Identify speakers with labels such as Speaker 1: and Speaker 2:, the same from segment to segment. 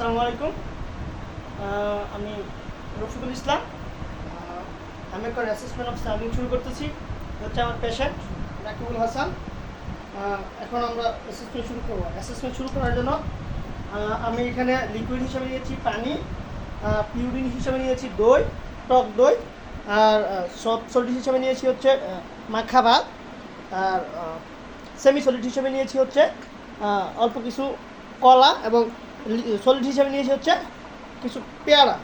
Speaker 1: আসসালামু আলাইকুম। আমি রফিকুল ইসলাম। আমি একটা অ্যাসেসমেন্ট অফ সার্ভিং শুরু করতেছি। হচ্ছে আমার পেশেন্ট রাকিবুল হাসান। এখন আমরা অ্যাসেসমেন্ট শুরু করার জন্য আমি এখানে লিকুইড হিসেবে নিয়েছি পানি, পিউরিন হিসেবে নিয়েছি দই, টক দই, আর সলিড হিসেবে নিয়েছি হচ্ছে মাখা ভাত, আর সেমি সলিড হিসেবে নিয়েছি হচ্ছে অল্প কিছু কলা, এবং সলিড হিসেবে নিয়েছি হচ্ছে কিছু পেয়ারা।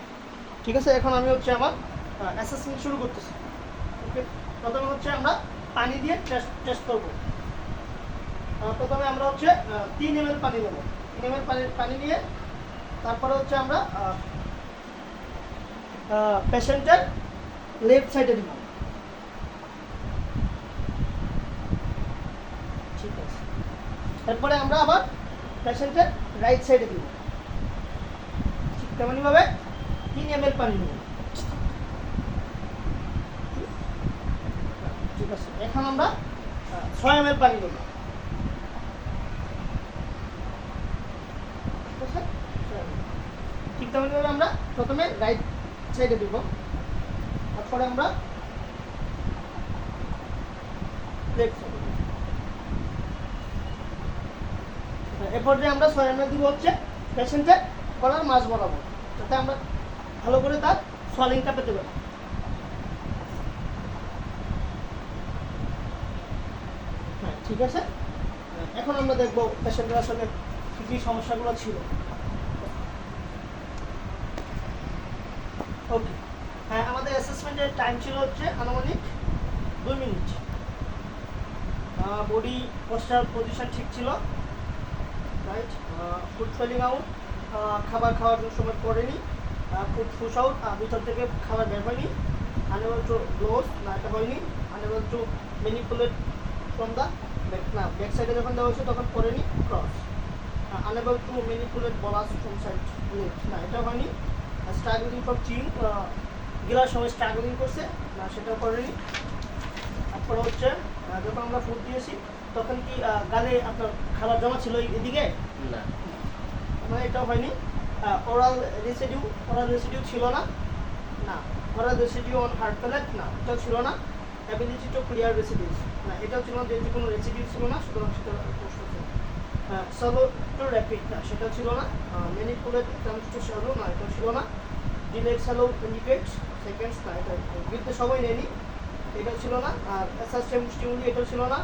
Speaker 1: ঠিক আছে, এখন আমি হচ্ছে আমার অ্যাসেসমেন্ট শুরু করতেছি। ওকে, প্রথমে হচ্ছে আমরা পানি দিয়ে টেস্ট করবো। প্রথমে আমরা হচ্ছে 3 ml পানি নেব। 3 ml পানি নিয়ে তারপরে হচ্ছে আমরা পেশেন্টের লেফট সাইডে দিব। ঠিক আছে, এরপরে আমরা আবার পেশেন্টের রাইট সাইডে দিব। ঠিক তেমনইভাবে 3 ml পানি নেব। ঠিক আছে, এখন আমরা 6 ml পানি নেব। ঠিক তেমনইভাবে আমরা প্রথমে রাইট সাইডে দিব, তারপরে আমরা লেফট সাইডে দিব। এরপর যে আমরা 6 ml দিব হচ্ছে পেশেন্টের গলার মাঝ বরাবর, যাতে আমরা ভালো করে তার সোয়ালিংটা পেতে পারি। হ্যাঁ, ঠিক আছে। এখন আমরা দেখবো পেশেন্টের আসলে কী কী সমস্যাগুলো ছিল। ওকে, হ্যাঁ, আমাদের অ্যাসেসমেন্টের টাইম ছিল হচ্ছে আনুমানিক 2 মিনিট। বডি পোস্টার পজিশন ঠিক ছিল, রাইট। ফুড ফেলিং আউট, খাবার খাওয়ার সময় পড়েনি। ফুড ফুস আউট, ভিতর থেকে খাবার বের হয়নি। আনএবল টু ক্লোজ, না এটা হয়নি। Unable to manipulate from the back সাইডে যখন দেওয়া হয়েছে তখন পড়েনি ক্রস। আনএবল টু ম্যানিপুলেট বলাস ফ্রম সাইড লেফট, না এটা হয়নি। স্ট্রাগলিং ফর চিং, গেলার সময় স্ট্রাগলিং করছে, না সেটাও করেনি। তারপরে হচ্ছে যখন আমরা ফুড দিয়েছি তখন কি গালে আপনার খাবার জমা ছিল এদিকে,
Speaker 2: না,
Speaker 1: মানে এটাও হয়নি। ওরাল রেসিডিউ ছিল না, না। Oral residue on hard palate, না এটাও ছিল না। অ্যাবিলিটি টু ক্লিয়ার রেসিডিউস, না এটাও ছিল না, যেহেতু কোনো রেসিডিউ ছিল না সুতরাং সেটা প্রশ্ন ছিল। সলো টু র্যাপিড, না সেটাও ছিল না। ম্যানিপুলেট অ্যাটেম্পস টু শ্যালো, না এটাও ছিল না। ডিলেড শ্যালো ইন্ডিকেটস সেকেন্ডস, না এটা বৃদ্ধ সময় নেয়নি, এটাও ছিল না। আর অ্যাসাস্টেম স্টিমুলি, এটাও ছিল না।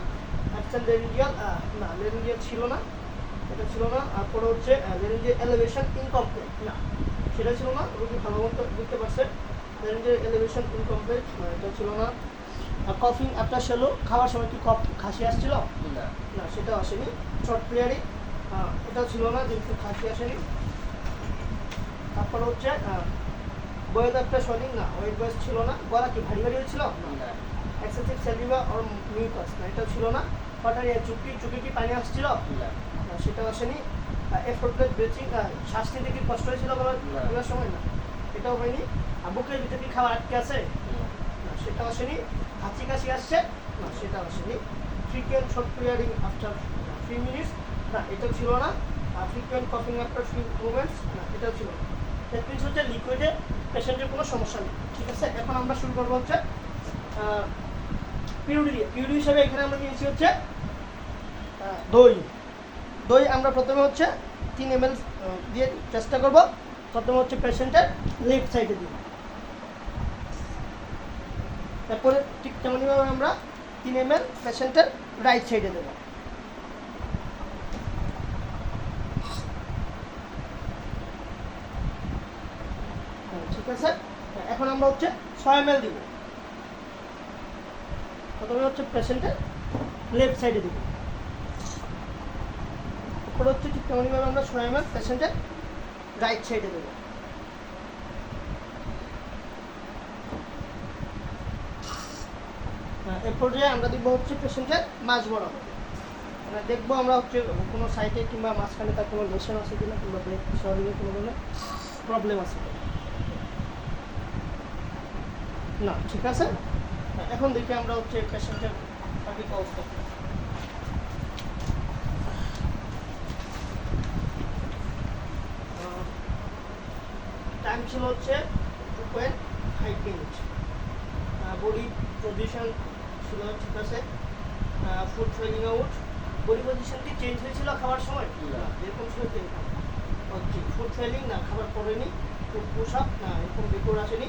Speaker 1: অ্যাবসেন্ট লেরিঞ্জিয়াল, না লেরিঞ্জিয়াল ছিল না, এটা ছিল না। তারপরে হচ্ছে লেরিঞ্জিয়াল এলিভেশন ইনকমপ্লিট, না সেটা ছিল না। রোগী ভালো মতো বুঝতে পারছে। লেরিঞ্জিয়াল এলিভেশন ইনকমপ্লিট, না এটাও ছিল না। কফিং আফটার শ্যালো, খাওয়ার সময় কি খাসি আসছিল,
Speaker 2: না,
Speaker 1: না সেটাও আসেনি। শর্ট ক্লিয়ারিং, এটাও ছিল না, যেহেতু খাসি আসেনি। তারপরে হচ্ছে বয়েদ আফটার শোয়িং, না ওয়েট বয়েস ছিল না। গলা কি ভারী ভারী হয়েছিল,
Speaker 2: না,
Speaker 1: এক্সেসিভ সেলিভা অর মিউকাস, না এটাও ছিল না। হঠাৎ চুকে কি পানি আসছিল,
Speaker 2: না,
Speaker 1: না সেটাও আসেনি। এফোর্টলেস ব্রিথিং, শ্বাস নিতে কি কষ্ট হয়েছিল বলার সময়, না এটাও হয়নি। বুকের ভিতরে কি খাবার আটকে আছে, না সেটাও আসেনি। হাঁচি কাশি আসছে, না সেটাও আসেনি। Frequent short clearing after 3 minutes, না এটাও ছিল না। ফ্রিকুয়েন্ট কফিং আফটার ফিউ মুভমেন্টস, না এটাও ছিল না। দ্যাট মিনস হচ্ছে লিকুইডে পেশেন্টের কোনো সমস্যা নেই। ঠিক আছে, এখন আমরা শুরু করবো হচ্ছে পিউরি হিসাবে এখানে আমরা নিয়েছি হচ্ছে দই আমরা প্রথমে হচ্ছে 3 ml দিয়ে চেষ্টা করব। প্রথমে হচ্ছে পেশেন্টের লেফট সাইডে দিব, তারপরে ঠিক তেমনইভাবে আমরা 3 ml পেশেন্টের রাইট সাইডে দেবো। ঠিক আছে, এখন আমরা হচ্ছে 6 ml দিব। প্রথমে হচ্ছে পেশেন্টের লেফট সাইডে দিব, তারপরে হচ্ছে ঠিক তেমনইভাবে আমরা 6 ml পেশেন্টের রাইট সাইডে দেবো। এর পর্যায়ে আমরা দেখবো হচ্ছে পেশেন্টের মাঝ বরাবর, মানে দেখবো আমরা হচ্ছে কোনো সাইডে কিংবা মাঝখানে তার কোনো লেশন আছে কিনা, কিংবা ব্রেক শরীরে কোনো ধরনের প্রবলেম আছে না। ঠিক আছে, এখন দেখি আমরা হচ্ছে পেশেন্টের সঠিক অবস্থা। টাইম ছিল হচ্ছে 2.5 মিনিট। বডি পজিশন ছিল, ঠিক আছে। Food felling out, body position কি চেঞ্জ হয়েছিল খাবার সময়? এরকম ছিল কি ওকে। ফুড ফেলিং না, খাবার পড়েনি। ফুড পুশ আপ না, এরকম বেকওয়ার্ড আসেনি।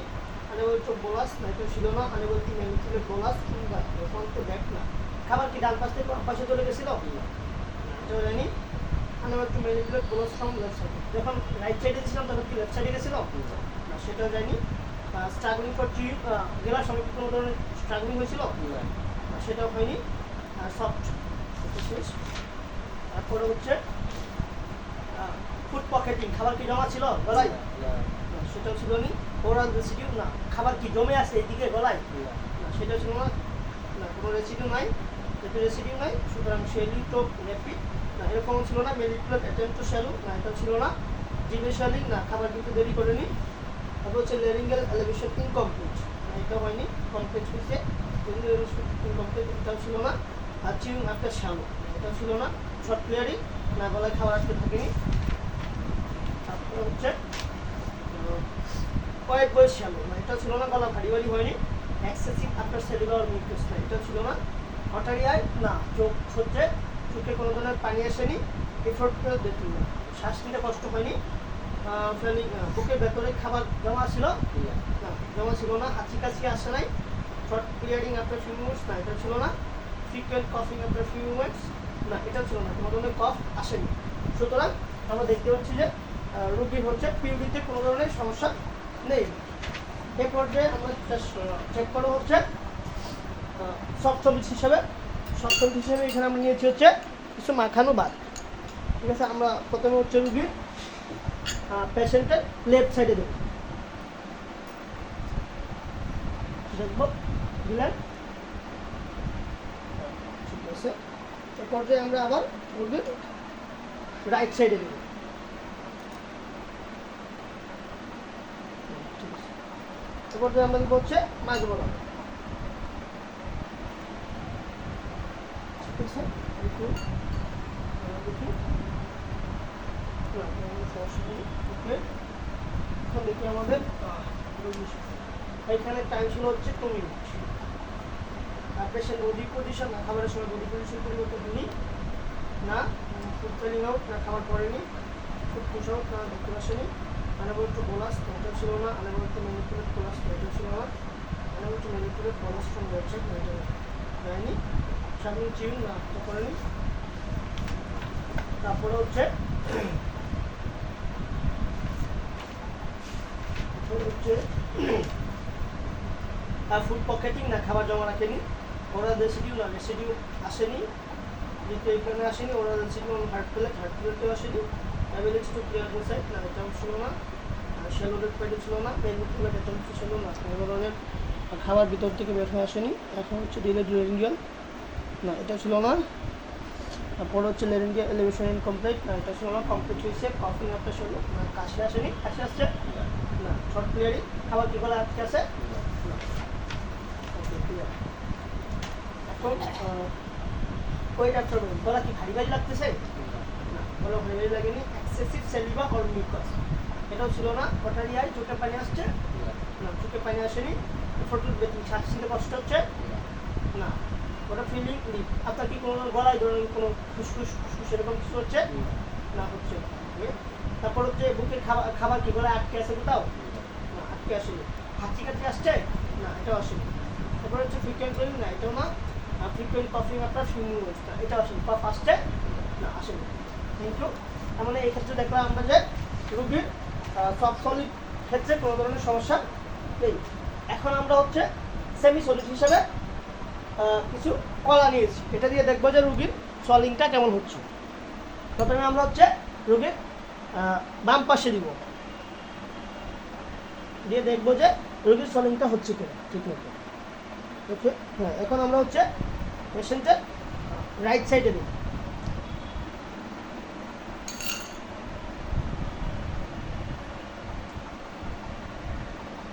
Speaker 1: আনেবল টু বোলাস না, এটা ছিল না। আনেবল টু ম্যানিপুলেট বোলাস কিংবা এরকম তো ব্যাক না। খাবার কি ডান পাশ থেকে বাম পাশে চলে গেছিল? এটাও জানি। Unable two manipulate bolus from left side, যখন রাইট সাইডে ছিলাম তখন কি লেফট সাইডে গেছিল? না, সেটাও জানি। স্ট্রাগলিং ফর চিউ, গেলার সময় কি কোনো ধরনের স্ট্রাগলিং হয়েছিল? সেটাও হয়নি। সফট, শেষ। তারপরে হচ্ছে ফুড পকেটিং, খাবার কি জমা ছিল গলায়? সেটাও ছিল নি। ওরাল রেসিডিউ না, খাবার কি জমে আছে এইদিকে গলায়? না, সেটাও ছিল না। না, কোনো রেসিডিউ নাই, যেহেতু রেসিডিউ নাই সুতরাং শেলি তো র্যাপিড না, এরকম ছিল না। মেলিকুলার অ্যাটেম্প টু শ্যালো না, এটাও ছিল না। জিভেশালিং না, খাবার কিন্তু দেরি করেনি। তারপর হচ্ছে লেরিঙ্গেল এলিভেশন ইনকমপ্লিট না, এটাও হয়নি। কমপ্লিট হয়েছে ইনকমপ্লিট, এটাও ছিল না। আর চিউং আফটার শ্যালো এটাও ছিল না। শর্ট ক্লিয়ারিং না, গলায় খাবার আটকে থাকেনি। তারপরে হচ্ছে কয়েক বয়স শ্যালো না, এটাও ছিল না। গলা ভারী ভারী হয়নি। এক্সেসিভ আফটার সেলুলার মিউকাস না, এটাও ছিল না। হটারি আই না, চোখ হচ্ছে চোখে কোনো ধরনের পানি আসেনি। এফোর্ট করে দেখি না, শ্বাস নিতে কষ্ট হয়নি। বুকের ভেতরে খাবার জমা ছিল না, জমা ছিল না। হাঁচি কাশি আসে নাই। Short clearing after few minutes না, এটা ছিল না। ফ্রিকুয়েন্ট কফিং আফটার ফিউ মিনিটস না, এটাও ছিল না। কোনো ধরনের কফ আসেনি। সুতরাং আমরা দেখতে পাচ্ছি যে রোগীর হচ্ছে পিউরিতে কোনো ধরনের সমস্যা নেই। এই পর্যায়ে আমরা চেক করা হচ্ছে সফটমিক্স হিসাবে। সফটমিক্স হিসাবে এখানে আমরা নিয়েছি হচ্ছে কিছু মাখানো বাদ, ঠিক আছে। আমরা প্রথমে হচ্ছে রুগীর পেশেন্টের লেফট সাইডে দেখবো দিলেন, ঠিক আছে। এই পর্যায়ে আমরা আবার রুগীর রাইট সাইডে দেবো, ঠিক আছে। এই পর্যায়ে আমরা দেবো হচ্ছে মাঝ বরাবর, ঠিক আছে। দেখুন দেখি এখন দেখি আমাদের এখানে টাইম ছিল হচ্ছে 2 মিনিট। আর পেশেন্ট বডি পজিশন না, খাবারের সময় বডি পজিশন পরিবর্তন হয়নি না। ফুড ফেলিং আউট না, খাবার পড়েনি। ফুড পুশ আউট না, দেখতে আসেনি। আনেবল টু বোলাস এটা ছিল না। আনেবল টু ম্যানিপুলেট বোলাস এটা ছিল না। Unable two manipulate bolus from website এটা হয়নি। সামনে চিউন না, তো করেনি। তারপরে হচ্ছে ফুড পকেটিং না, খাবার জমা রাখেনি। ওরাল রেসিডিউ না, রেসিডিউ আসেনি, যেহেতু এখানে আসেনি। ওরাল রেসিডিউ হার্ট প্লেটেও আসেনি। অ্যাবিলিটি টু ক্লিয়ার সাইড না, এটাও ছিল না। শ্যালো রেড প্যাডও ছিল না। পেনফুল এটাও ছিল না। কোনো ধরনের খাবার ভিতর থেকে বের হয়ে আসেনি। এখন হচ্ছে ডিলেড লেরিঙ্গিয়াল না, এটা ছিল না। তারপর হচ্ছে লেরিঙ্গিয়াল এলিভেশন ইনকমপ্লিট না, এটা ছিল না। কমপ্লিট হয়েছে। কফিং একটা ছিল না, কাশি আসেনি। কাশি আসছে না। শর্ট ক্লিয়ারিং, খাবার কি গলা আটকে আছে না। ওকে, ক্লিয়ার। এখন ওই ডাক্তার বলুন, গলা কি ভারী ভারী লাগতেছে না, গলা ভারী ভারী লাগেনি। এক্সেসিভ সেলিভা অর মিউকাস এটাও ছিল না। হটারি আই, চোখে পানি আসছে না, চোখে পানি আসেনি। ফটোল বেটিং, শ্বাস নিতে কষ্ট হচ্ছে না। ওটা ফিলিং লিপ, আপনার কি কোনো গলায় ধরুন কোনো ফুসফুস ফুসফুস এরকম কিছু হচ্ছে না, হচ্ছে। তারপর হচ্ছে বুকে খাবার কি গলায় আটকে আছে কোথাও না, আটকে আসেনি। হাঁচি কাশি আসছে না, এটাও আসেনি। তারপর হচ্ছে ফ্রিকুয়েন্ট ফিলিং না, এটাও না। ফ্রিকুয়েন্ট কফিং আপনার ফিউ মিনিটস না, এটাও আসেনি। কফ আসছে না, আসেনি। Thank you. তার মানে এই ক্ষেত্রে দেখলাম আমরা যে রুগীর সফট সলিড ক্ষেত্রে কোনো ধরনের সমস্যা নেই। এখন আমরা হচ্ছে সেমি সলিড হিসাবে কিছু কলা নিয়েছি, এটা দিয়ে দেখবো যে রুগীর সলিংটা কেমন হচ্ছে। প্রথমে আমরা হচ্ছে রুগীর বাম পাশে দিব, দিয়ে দেখবো যে রুগীর সলিংটা হচ্ছে কিনা ঠিক মতো। ওকে, হ্যাঁ। এখন আমরা হচ্ছে পেশেন্টের রাইট সাইডে দিব,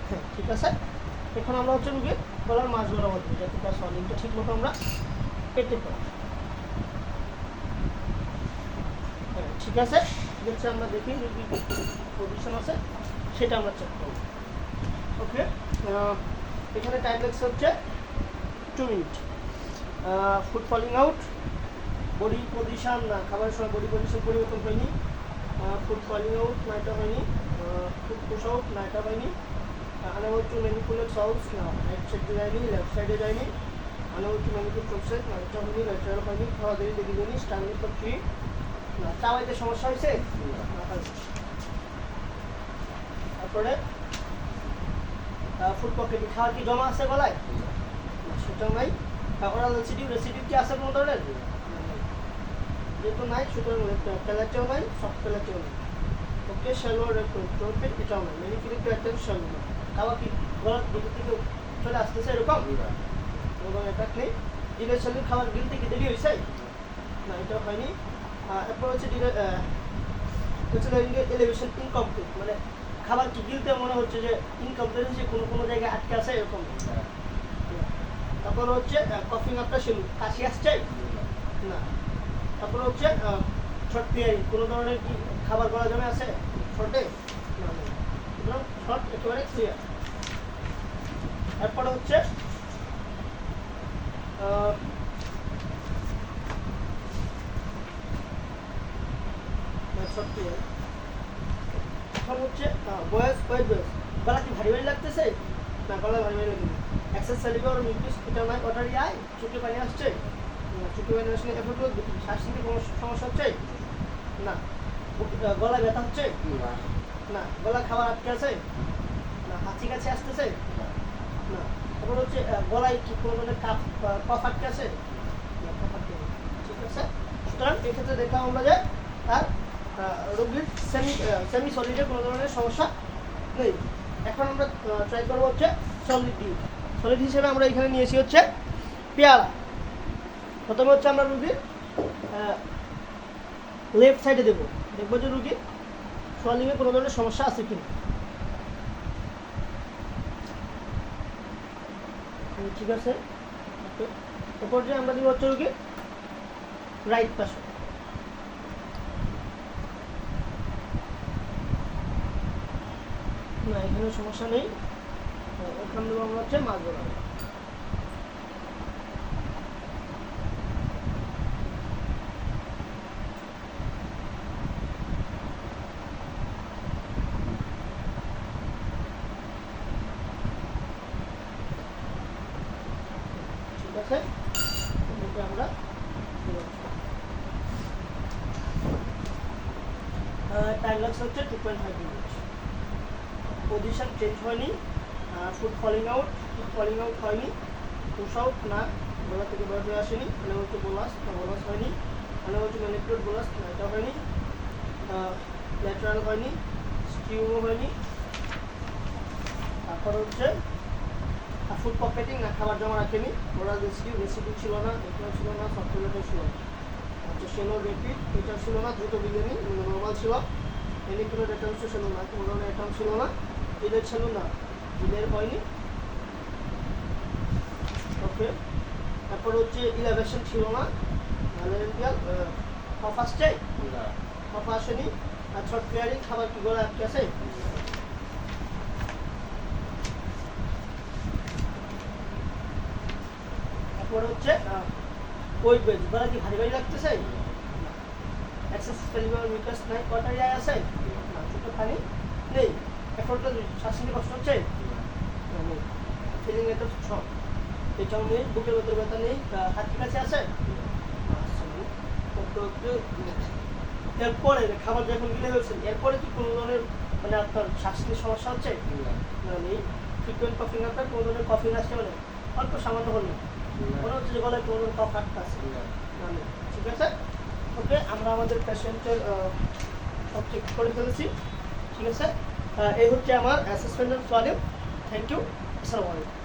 Speaker 1: হ্যাঁ, ঠিক আছে। এখন আমরা হচ্ছে রুগীর গলার মাঝ বরাবর দিব, যাতে তার সলিংটা ঠিক মতো আমরা পেতে পারি। হ্যাঁ, ঠিক আছে। ঠিক আছে, আমরা দেখি রুগীর পজিশন আছে। সেটা আমরা চেক করবো। ওকে, এখানে টাইম লাগছে হচ্ছে 2 মিনিট। Food falling out, body position না, খাবারের সময় বডি পজিশন পরিবর্তন হয়নি। ফুড ফলিং আউট না, এটা হয়নি। ফুড পুশ আউট না, এটা হয়নি। আনএবল টু ম্যানিপুলেট সলভস না, রাইট সাইডে যায়নি, লেফট সাইডে যায়নি। আনএবল টু ম্যানিপুলেট প্রসেস না, এটা হয়নি, ল্যাটারাল হয়নি। খাওয়া দেরি দেখি জানি, স্ট্যান্ডিং ফর 3 না, চাওয়াইতে সমস্যা হয়েছে না, হয়নি। তারপরে ফুড পকেটে খাওয়ার কি জমা আছে গলায় না, সেটাও নাই। ওরাল রেসিডিউ কি আছে কোনো ধরনের, যেহেতু নাই সুতরাং প্যালেটেও নাই, সফট প্যালেটেও নাই। ওকে, শ্যালো রেপ্রোফিট এটাও নাই, ম্যানিপুলেটিভ আইটেম শ্যালো না। খাওয়া কি গলার ভিতর থেকে চলে আসতেছে এরকম এবং এটা নেই। ডিলের শ্যালো খাওয়ার গিলতে কি দেরি হয়েছে না, এটাও হয়নি। এরপর হচ্ছে এলিভেশন ইনকমপ্লিট, মানে খাবার কি গিলতে মনে হচ্ছে যে ইনকমপ্লিট হচ্ছে, কোনো কোনো জায়গায় আটকে আছে এরকম। তারপর হচ্ছে কফিং আপটা শুরু, কাশি আসছে না। তারপর হচ্ছে শর্ট ক্লিয়ারিং, কোনো ধরনের কি খাবার গলা জমে আছে শর্টে না, সুতরাং শর্ট একেবারে ক্লিয়ার। এরপরে হচ্ছে শর্ট ক্লিয়ার। এখন হচ্ছে বয়স গলা কি ভারী ভারী লাগতেছে না, গলা ভারী ভারী লাগবে। এক্সেস সেলিভার মিউকাস এটা নাই, ওয়াটারি আই, চোখে পানি আসছে না, চোখে পানি আসলে এফেক্ট হচ্ছে, শ্বাস নিতে কোনো সমস্যা হচ্ছে না, গলা ব্যথা হচ্ছে না, গলা খাবার আটকে আছে না, হাঁচি কাছে আসতেছে না। তারপর হচ্ছে গলায় কি কোনো ধরনের কফ আটকে আছে না, কফ আটকে নেই। ঠিক আছে, সুতরাং এক্ষেত্রে দেখলাম আমরা যে তার রোগীর সেমি সলিডে কোনো ধরনের সমস্যা নেই। এখন আমরা ট্রাই করবো হচ্ছে সলিড দিয়ে। সলিড হিসেবে আমরা এখানে নিয়েছি হচ্ছে পেয়ারা। প্রথমে হচ্ছে আমরা রুগীর লেফট সাইডে দেবো, দেখবো যে রুগীর সোয়ালিংয়ে কোনো ধরনের সমস্যা আছে কিনা। ঠিক আছে, এরপর যে আমরা দিব হচ্ছে রুগীর রাইট পাশে। না, এখানে সমস্যা নেই। ওখানে দেবো আমরা হচ্ছে মাছ বলা। ঠিক আছে, আমরা টাইম লাগছে হচ্ছে 2.5 মিনিট। পজিশন চেঞ্জ হয়নি, ফুড ফলিং আউট হয়নি, পুশ আউট না, গলা থেকে বের হয়ে আসেনি, মানে হচ্ছে বোলাস না, বোলাস হয়নি, মানে হচ্ছে ম্যানিপুলেট বোলাস না, এটা হয়নি, ল্যাটারাল হয়নি, স্টিউমও হয়নি। তারপর হচ্ছে ফুড পকেটিং না, খাবার জমা রাখেনি, ওরাল রেসিডিউ ছিল না, এটাও ছিল না, সফটওয়্যারটাও ছিল না। আচ্ছা, শ্যালো রেপিড এটাও ছিল না, দ্রুত বিরিয়ানি নর্মাল ছিল, এলিকুলেট এটা হচ্ছে ছিল না, কোনো ধরনের এটাও ছিল না, ডিলের ছিল না, ডিলের হয়নি। ওকে, তারপর হচ্ছে ইলাভেশন ছিল না, কফ আসছে কফ আসেনি। আর শর্ট ক্লিয়ারিং, খাবার কি গলা আটকে আছে। তারপর হচ্ছে ওয়েট বেজ, গলা কি ভারী ভারী লাগতেছে, এক্সেস সেলিভার মিউকাস নাই, ওয়াটারি আই আছে না, চোখে পানি নেই, এফোর্টটা শ্বাস নিতে কষ্ট হচ্ছে নেই, ফিলিং এটা শর্ট এটাও নেই, বুকের ভেতরে ব্যথা নেই, হাতের কাছে আছে। এরপরে খাবার যখন গিলে ফেলছেন এরপরে কি কোনো ধরনের মানে আপনার শ্বাস নিতে সমস্যা হচ্ছে না, নেই। ফ্রিকুয়েন্ট কফিং আপনার কোনো ধরনের কফিং আসছে মানে অল্প সামান্য হলো, মনে হচ্ছে যে গলায় কোনো ধরনের কফ আটকা আছে না, নেই। ঠিক আছে, ওকে, আমরা আমাদের পেশেন্টের সব চেক করে ফেলেছি। ঠিক আছে, এই হচ্ছে আমার অ্যাসেসমেন্টের সলিউশন। থ্যাংক ইউ, আসসালামু আলাইকুম।